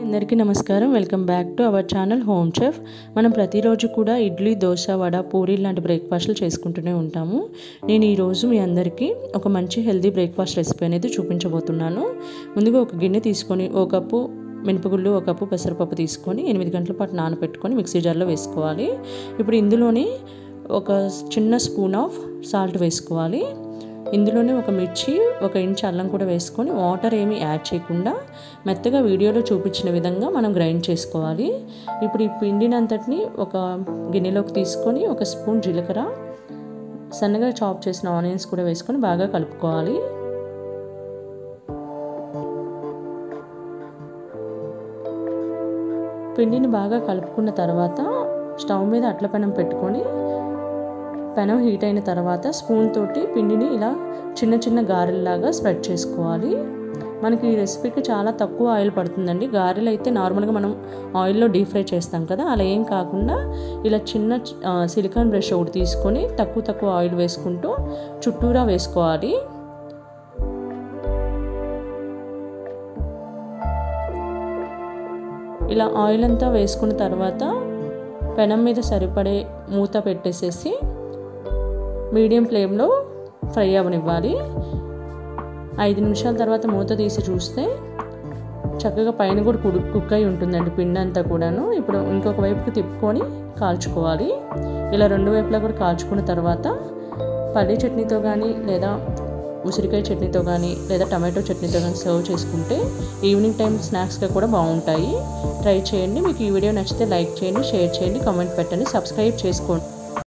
అందరికీ నమస్కారం. Welcome back to our channel home chef. మనం ప్రతిరోజు కూడా ఇడ్లీ, దోశ, వడ, పూరీ లాంటి బ్రేక్ఫాస్ట్లు చేసుకుంటూనే ఉంటాము. నేను ఈరోజు మీ అందరికీ ఒక మంచి హెల్తీ బ్రేక్ఫాస్ట్ రెసిపీ అనేది చూపించబోతున్నాను. ముందుగా ఒక గిన్నె తీసుకొని ఒక కప్పు మినపగుళ్ళు, ఒక కప్పు పెసరపప్పు తీసుకొని 8 గంటల పాటు నానబెట్టుకొని మిక్సీ జార్లో వేసుకోవాలి. ఇప్పుడు ఇందులోనే ఒక చిన్న స్పూన్ ఆఫ్ సాల్ట్ వేసుకోవాలి. ఇందులోనే ఒక మిర్చి, 1 ఇంచ్ అల్లం కూడా వేసుకొని వాటర్ ఏమీ యాడ్ చేయకుండా మెత్తగా వీడియోలో చూపించిన విధంగా మనం గ్రైండ్ చేసుకోవాలి. ఇప్పుడు ఈ పిండినంతటిని ఒక గిన్నెలోకి తీసుకొని ఒక స్పూన్ జీలకర్ర, సన్నగా చాప్ చేసిన ఆనియన్స్ కూడా వేసుకొని బాగా కలుపుకోవాలి. పిండిని బాగా కలుపుకున్న తర్వాత స్టవ్ మీద అట్ల పెనం పెట్టుకొని పెనం హీట్ అయిన తర్వాత స్పూన్ తోటి పిండిని ఇలా చిన్న చిన్న గారెల్లాగా స్ప్రెడ్ చేసుకోవాలి. మనకి ఈ రెసిపీకి చాలా తక్కువ ఆయిల్ పడుతుందండి. గారెలు అయితే నార్మల్గా మనం ఆయిల్లో డీప్ ఫ్రై చేస్తాం కదా, అలా ఏం కాకుండా ఇలా చిన్న సిలికాన్ బ్రష్ ఒకటి తీసుకొని తక్కువ ఆయిల్ వేసుకుంటూ చుట్టూరా వేసుకోవాలి. ఇలా ఆయిల్ అంతా వేసుకున్న తర్వాత పెనం మీద సరిపడే మూత పెట్టేసేసి మీడియం ఫ్లేమ్లో ఫ్రై అవ్వనివ్వాలి. 5 నిమిషాల తర్వాత మూత తీసి చూస్తే చక్కగా పైన కూడా కుక్ అయి ఉంటుందండి పిండి అంతా కూడాను. ఇప్పుడు ఇంకొక వైపుకి తిప్పుకొని కాల్చుకోవాలి. ఇలా 2 వైపులా కూడా కాల్చుకున్న తర్వాత పల్లీ చట్నీతో కానీ లేదా ఉసిరికాయ చట్నీతో కానీ లేదా టమాటో చట్నీతో కానీ సర్వ్ చేసుకుంటే ఈవినింగ్ టైం స్నాక్స్గా కూడా బాగుంటాయి. ట్రై చేయండి. మీకు ఈ వీడియో నచ్చితే లైక్ చేయండి, షేర్ చేయండి, కామెంట్ పెట్టండి, సబ్స్క్రైబ్ చేసుకోండి.